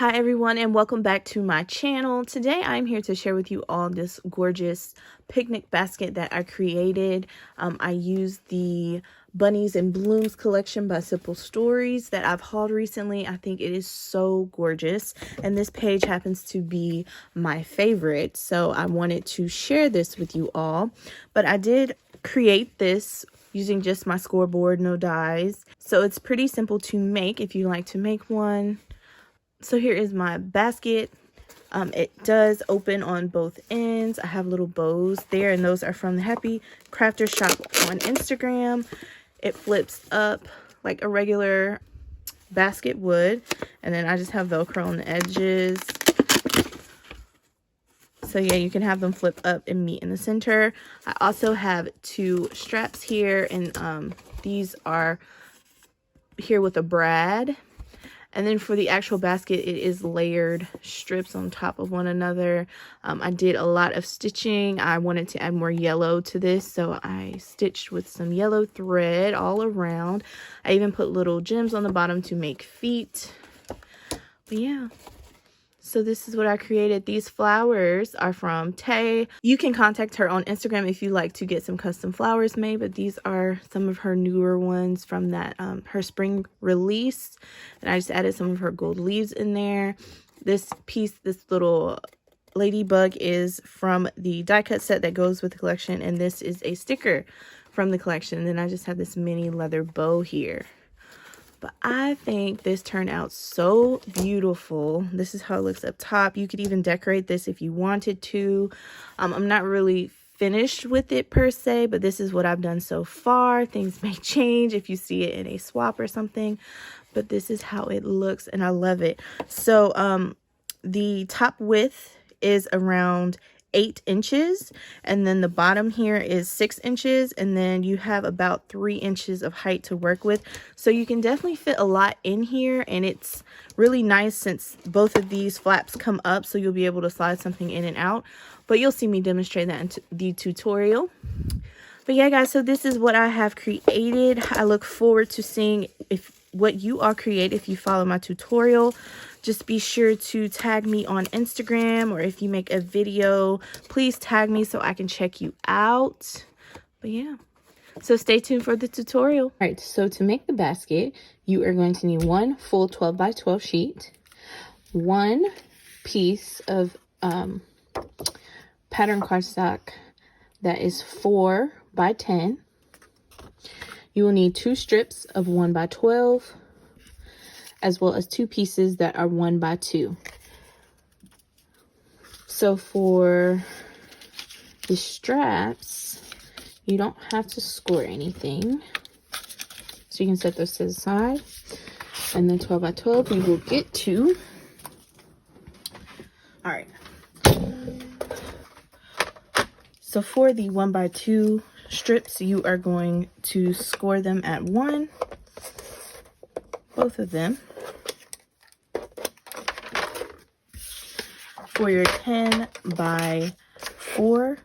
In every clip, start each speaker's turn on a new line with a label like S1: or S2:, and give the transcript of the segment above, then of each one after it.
S1: Hi everyone, and welcome back to my channel. Today I'm here to share with you all this gorgeous picnic basket that I created. I used the Bunnies and Blooms collection by Simple Stories that I've hauled recently. I think it is so gorgeous, and this page happens to be my favorite, so I wanted to share this with you all. But I did create this using just my scoreboard, no dies, so it's pretty simple to make if you like to make one. So here is my basket. It does open on both ends. I have little bows there, and those are from the Happy Crafter shop on Instagram. It flips up like a regular basket would, and then I just have Velcro on the edges. So yeah, you can have them flip up and meet in the center. I also have two straps here, and these are here with a brad. And then for the actual basket, it is layered strips on top of one another. I did a lot of stitching. I wanted to add more yellow to this, so I stitched with some yellow thread all around. I even put little gems on the bottom to make feet. But yeah. So this is what I created. These flowers are from Tay. You can contact her on Instagram if you like to get some custom flowers made, but these are some of her newer ones from that her spring release. And I just added some of her gold leaves in there. This piece, this little ladybug, is from the die cut set that goes with the collection, and this is a sticker from the collection. And then I just have this mini leather bow here. But I think this turned out so beautiful. This is how it looks up top. You could even decorate this if you wanted to. I'm not really finished with it per se, but this is what I've done so far. Things may change if you see it in a swap or something, but this is how it looks, and I love it. So the top width is around 8 inches, and then the bottom here is 6 inches, and then you have about 3 inches of height to work with. So you can definitely fit a lot in here, and it's really nice since both of these flaps come up, so you'll be able to slide something in and out. But you'll see me demonstrate that in the tutorial. But yeah, guys, so this is what I have created. I look forward to seeing what you all create if you follow my tutorial. Just be sure to tag me on Instagram, or if you make a video, please tag me so I can check you out. But yeah, so stay tuned for the tutorial. All right, so to make the basket, you are going to need one full 12 by 12 sheet, one piece of pattern cardstock that is 4 by 10. You will need 2 strips of 1 by 12, as well as 2 pieces that are 1 by 2. So for the straps, you don't have to score anything. So you can set those to the side. And then 12 by 12 we will get to. All right. So for the 1 by 2 strips, you are going to score them at 1, both of them. For your 10 by 4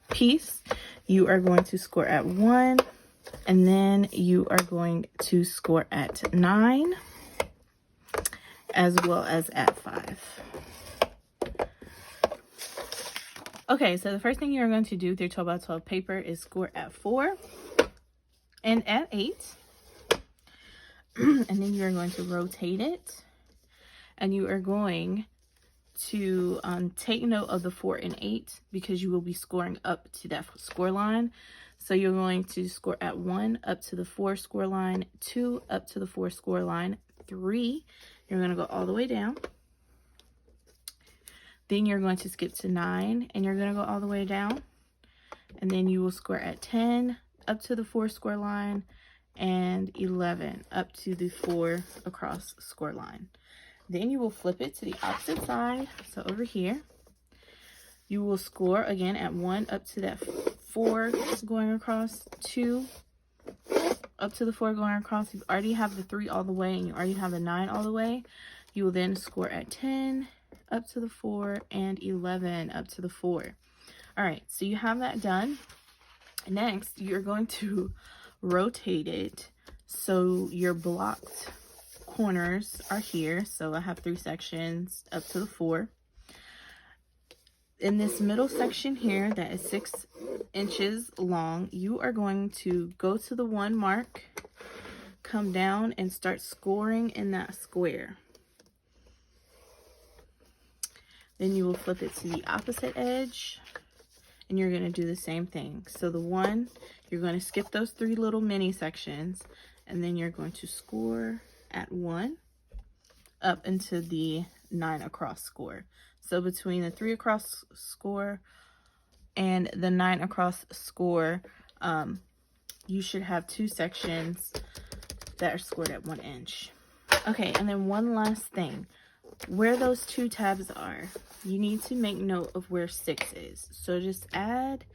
S1: piece, you are going to score at 1, and then you are going to score at 9, as well as at 5. Okay, so the first thing you're going to do with your 12 by 12 paper is score at 4 and at 8. And then you're going to rotate it, and you are going to take note of the 4 and 8 because you will be scoring up to that score line. So you're going to score at 1 up to the 4 score line, 2 up to the 4 score line, 3 you're going to go all the way down. Then you're going to skip to 9, and you're going to go all the way down. And then you will score at 10 up to the 4 score line, and 11 up to the 4 across score line. Then you will flip it to the opposite side. So over here, you will score again at 1 up to that 4 going across, 2 up to the 4 going across. You already have the 3 all the way, and you already have the 9 all the way. You will then score at 10 up to the 4 and 11 up to the 4. All right, so you have that done. Next, you're going to rotate it so you're blocked corners are here. So I have 3 sections up to the 4. In this middle section here that is 6 inches long, you are going to go to the 1 mark, come down and start scoring in that square. Then you will flip it to the opposite edge and you're going to do the same thing. So the 1, you're going to skip those 3 little mini sections and then you're going to score at 1 up into the 9 across score. So between the 3 across score and the 9 across score, you should have 2 sections that are scored at 1 inch. Okay, and then one last thing. Where those 2 tabs are, you need to make note of where 6 is. So just add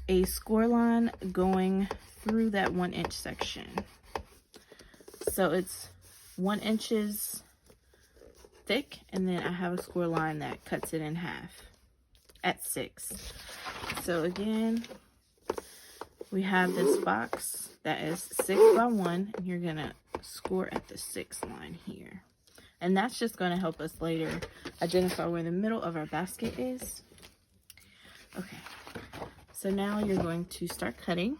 S1: a score line going through that 1 inch section. So it's 1 inches thick, and then I have a score line that cuts it in half at 6. So again, we have this box that is 6 by 1, and you're gonna score at the 6 line here. And that's just gonna help us later identify where the middle of our basket is. Okay, so now you're going to start cutting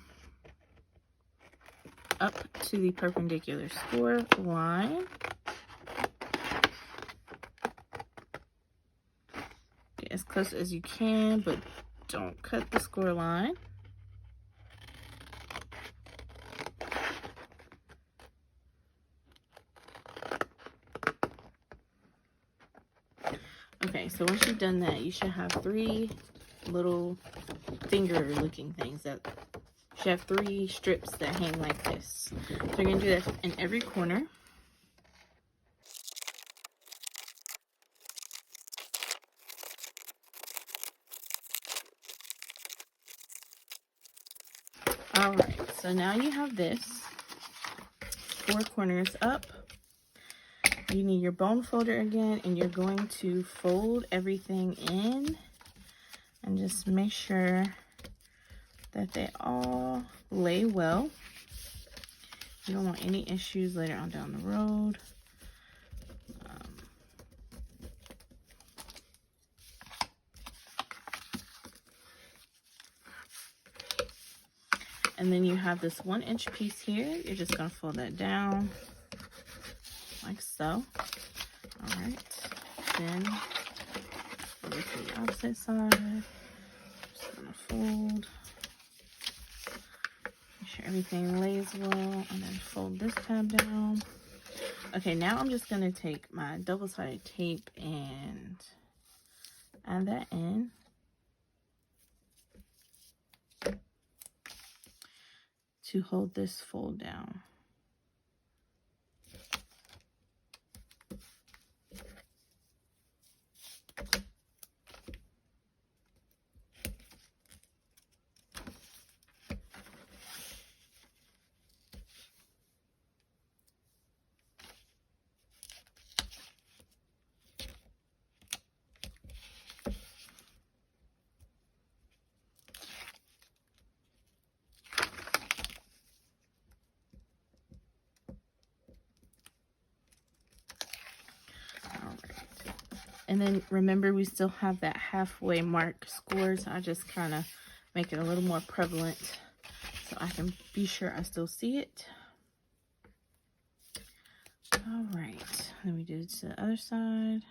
S1: up to the perpendicular score line. Get as close as you can, but don't cut the score line. Okay, so once you've done that, you should have 3 little finger looking things that you should have 3 strips that hang like this. So you're going to do that in every corner. Alright, so now you have this 4 corners up. You need your bone folder again, and you're going to fold everything in and just make sure that they all lay well. You don't want any issues later on down the road. And then you have this 1 inch piece here. You're just going to fold that down like so. All right. Then over to the opposite side. Just going to fold. Make sure everything lays well, and then fold this tab down. Okay, now I'm just going to take my double-sided tape and add that in. To hold this fold down. And then remember, we still have that halfway mark scored, so I just kind of make it a little more prevalent so I can be sure I still see it. All right, then we do it to the other side.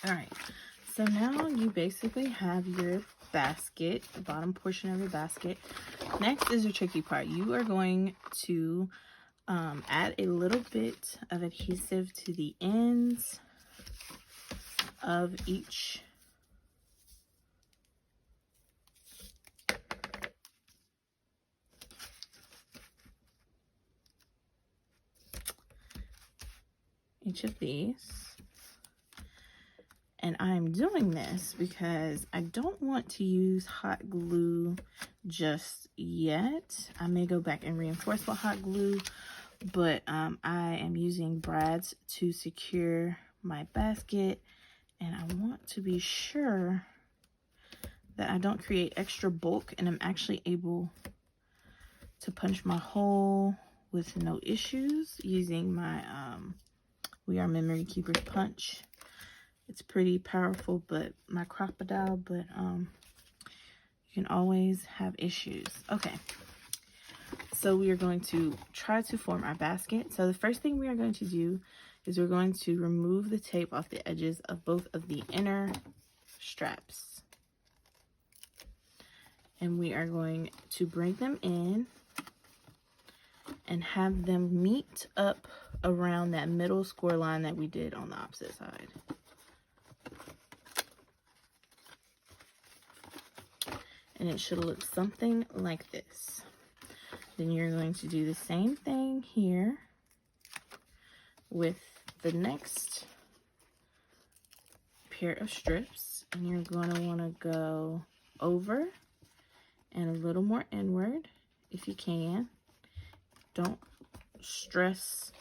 S1: All right, so now you basically have your basket, the bottom portion of your basket. Next is your tricky part. You are going to add a little bit of adhesive to the ends of each each of these. And I'm doing this because I don't want to use hot glue just yet. I may go back and reinforce with hot glue, but I am using brads to secure my basket, and I want to be sure that I don't create extra bulk and I'm actually able to punch my hole with no issues using my We Are Memory Keepers punch. It's pretty powerful, but my crocodile, but you can always have issues. Okay, so we are going to try to form our basket. So the first thing we are going to do is we're going to remove the tape off the edges of both of the inner straps. And we are going to bring them in and have them meet up around that middle score line that we did on the opposite side. And it should look something like this. Then you're going to do the same thing here with the next pair of strips. And you're going to want to go over and a little more inward if you can. Don't stress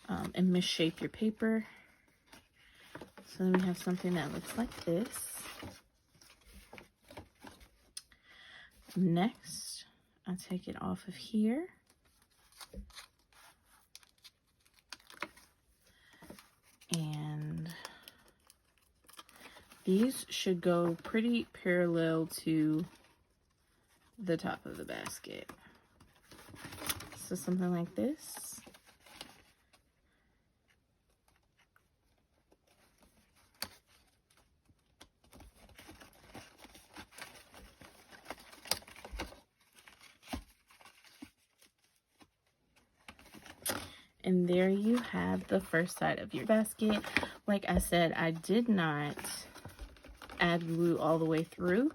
S1: and misshape your paper. So then we have something that looks like this. Next, I take it off of here. And these should go pretty parallel to the top of the basket. So something like this. And there you have the first side of your basket. Like I said, I did not add glue all the way through,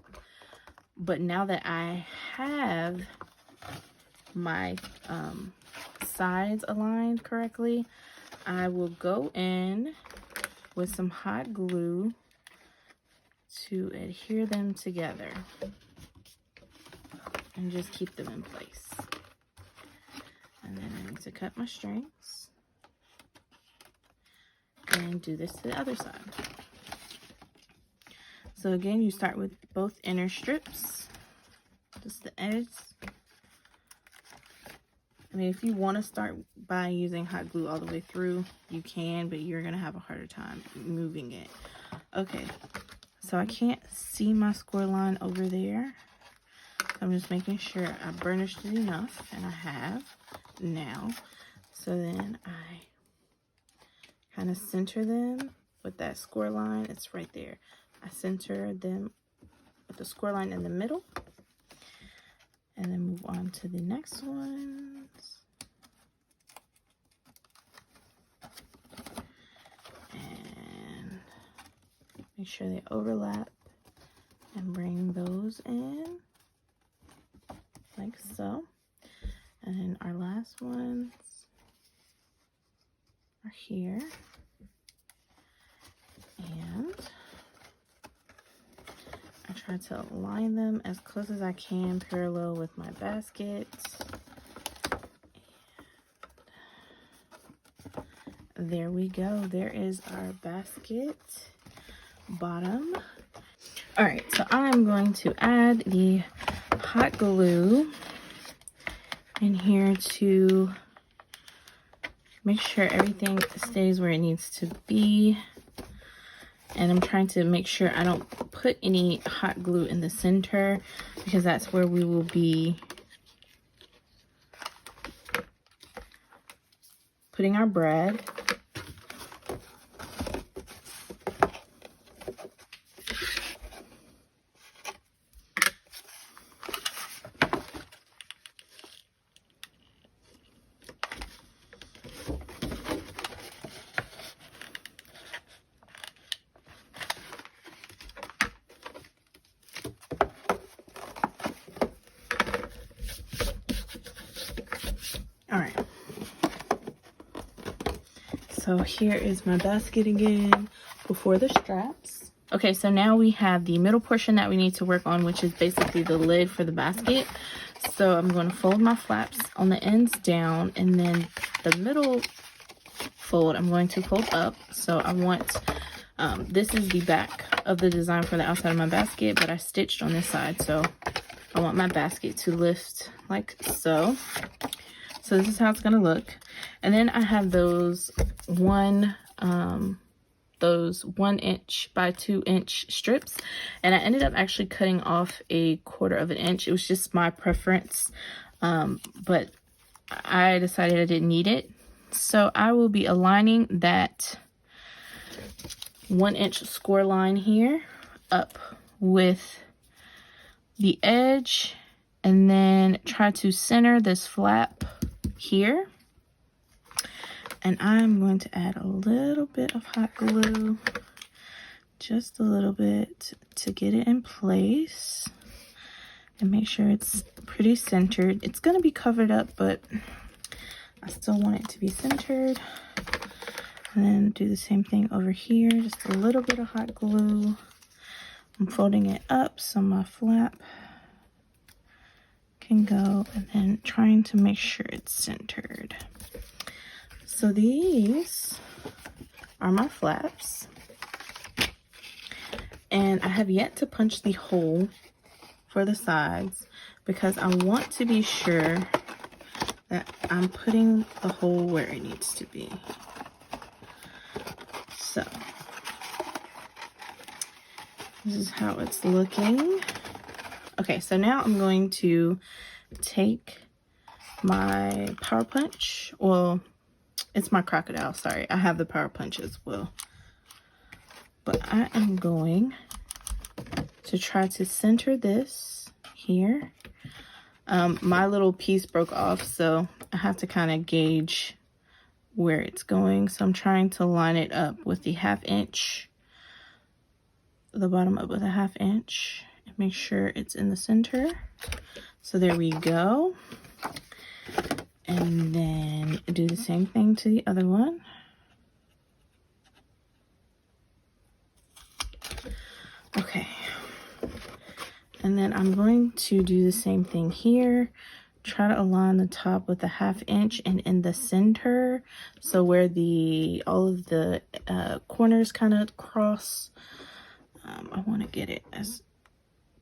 S1: but now that I have my sides aligned correctly, I will go in with some hot glue to adhere them together and just keep them in place. And then I need to cut my strings and do this to the other side. So again, you start with both inner strips, just the edge. I mean, if you want to start by using hot glue all the way through, you can, but you're going to have a harder time moving it. Okay, so I can't see my score line over there. So I'm just making sure I burnished it enough, and I have now. So then I kind of center them with that score line. It's right there. I center them with the score line in the middle, and then move on to the next ones. And make sure they overlap and bring those in like so. And then our last ones are here. And I try to align them as close as I can parallel with my basket. And there we go. There is our basket bottom. All right, so I'm going to add the hot glue in here to make sure everything stays where it needs to be. And I'm trying to make sure I don't put any hot glue in the center, because that's where we will be putting our bread. All right, So here is my basket again before the straps. Okay, so now we have the middle portion that we need to work on, which is basically the lid for the basket. So I'm going to fold my flaps on the ends down, and then the middle fold I'm going to fold up. So I want, this is the back of the design for the outside of my basket, but I stitched on this side. So I want my basket to lift like so. So this is how it's going to look. And then I have those 1 inch by 2 inch strips, and I ended up actually cutting off a 1/4 of an inch. It was just my preference, but I decided I didn't need it. So I will be aligning that 1 inch score line here up with the edge, and then try to center this flap here. And I'm going to add a little bit of hot glue, just a little bit, to get it in place and make sure it's pretty centered. It's going to be covered up, but I still want it to be centered. And then do the same thing over here, just a little bit of hot glue. I'm folding it up so my flap can go, and then trying to make sure it's centered. So these are my flaps, and I have yet to punch the hole for the sides because I want to be sure that I'm putting the hole where it needs to be. So this is how it's looking. Okay, so now I'm going to take my power punch. Well, it's my crocodile, sorry. I have the power punch as well. But I am going to try to center this here. My little piece broke off, so I have to kind of gauge where it's going. So I'm trying to line it up with the 1/2 inch, the bottom up with a 1/2 inch, and make sure it's in the center. So there we go. And then do the same thing to the other one. Okay. And then I'm going to do the same thing here. Try to align the top with a 1/2 inch and in the center. So where all of the corners kind of cross, I want to get it as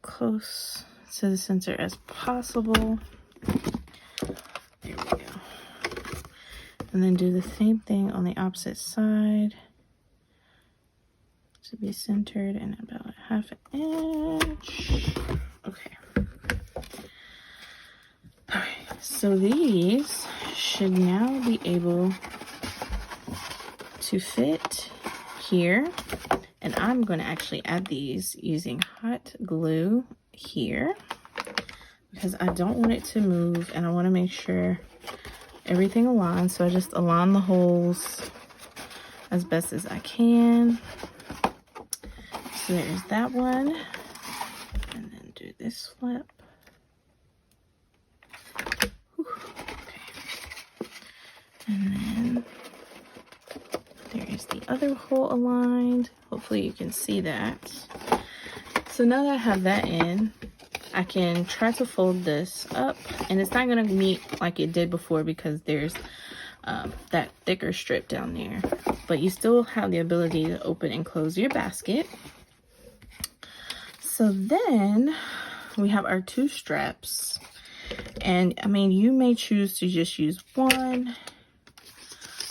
S1: close to the center as possible. There we go. And then do the same thing on the opposite side to be centered in about a 1/2 inch. Okay. All right, so these should now be able to fit here. And I'm going to actually add these using hot glue here because I don't want it to move, and I want to make sure everything aligns. So I just align the holes as best as I can. So there's that one. And then do this flip. Whew, okay. And then there is the other hole aligned. Hopefully you can see that. So now that I have that in, I can try to fold this up, and it's not going to meet like it did before because there's that thicker strip down there, but you still have the ability to open and close your basket. So then we have our 2 straps, and I mean, you may choose to just use one.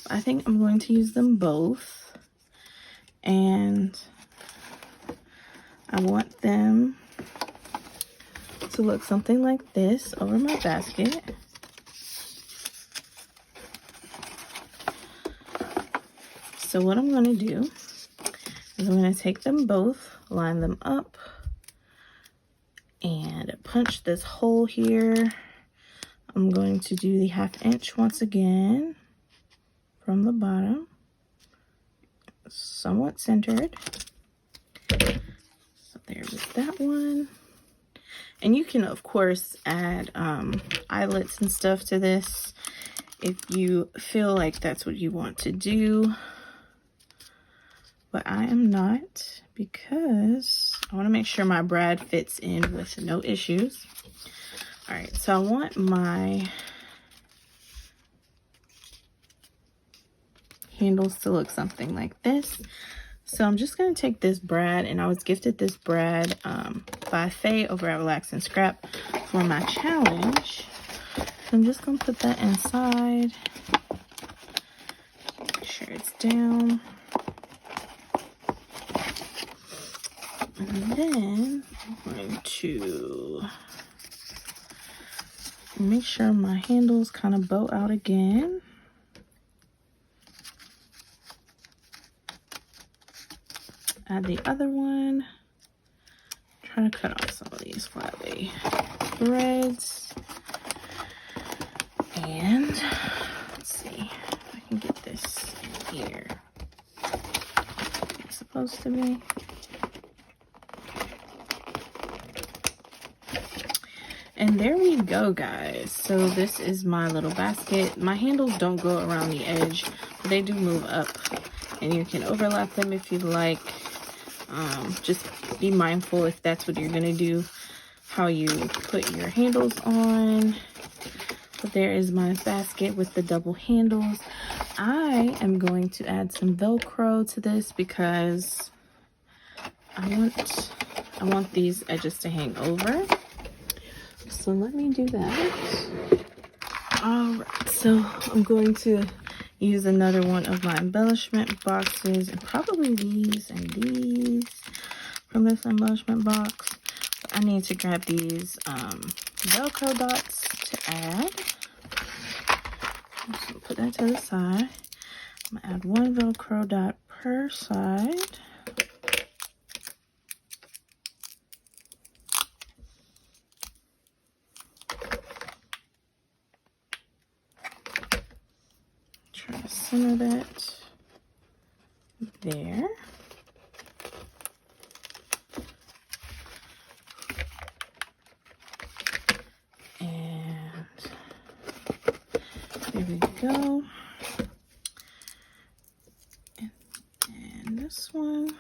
S1: I think I'm going to use them both, and I want them to look something like this over my basket. So what I'm going to do is I'm going to take them both, line them up, and punch this hole here. I'm going to do the 1/2 inch once again from the bottom, somewhat centered. So there was that one. And you can, of course, add eyelets and stuff to this if you feel like that's what you want to do. But I am not, because I want to make sure my brad fits in with no issues. All right, so I want my handles to look something like this. So I'm just going to take this brad, and I was gifted this brad by Faye over at Relax and Scrap for my challenge. So I'm just going to put that inside. Make sure it's down. And then I'm going to make sure my handles kind of bow out again. Add the other one. Try to cut off some of these flyaway threads. And let's see if I can get this in here. It's supposed to be. And there we go, guys. So this is my little basket. My handles don't go around the edge, but they do move up, and you can overlap them if you'd like. Just be mindful, if that's what you're gonna do, how you put your handles on. But there is my basket with the double handles. I am going to add some Velcro to this because I want these edges to hang over. So let me do that. All right, so I'm going to use another one of my embellishment boxes, and probably these and these from this embellishment box. But I need to grab these Velcro dots to add. So put that to the side. I'm gonna add one Velcro dot per side. Try to center that there. And there we go. And this one.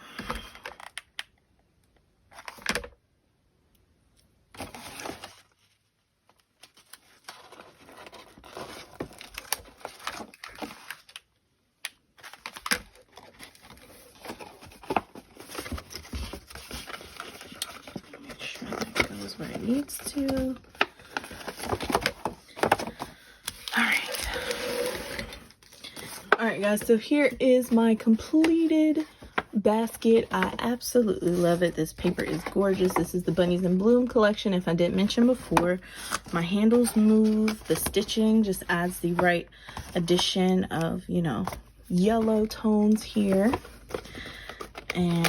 S1: Where it needs to. All right guys, so here is my completed basket. I absolutely love it. This paper is gorgeous. This is the Bunnies in Bloom collection. If I didn't mention before, my handles move. The stitching just adds the right addition of, you know, yellow tones here. And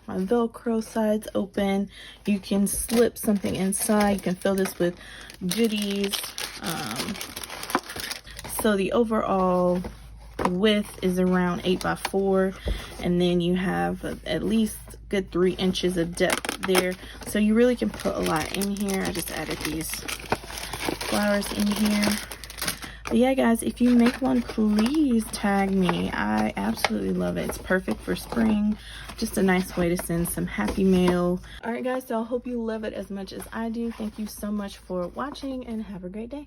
S1: my Velcro sides open. You can slip something inside. You can fill this with goodies. So the overall width is around 8 by 4, and then you have at least good 3 inches of depth there. So you really can put a lot in here. I just added these flowers in here. But yeah, guys, if you make one, please tag me. I absolutely love it. It's perfect for spring. Just a nice way to send some happy mail. All right, guys, so I hope you love it as much as I do. Thank you so much for watching, and have a great day.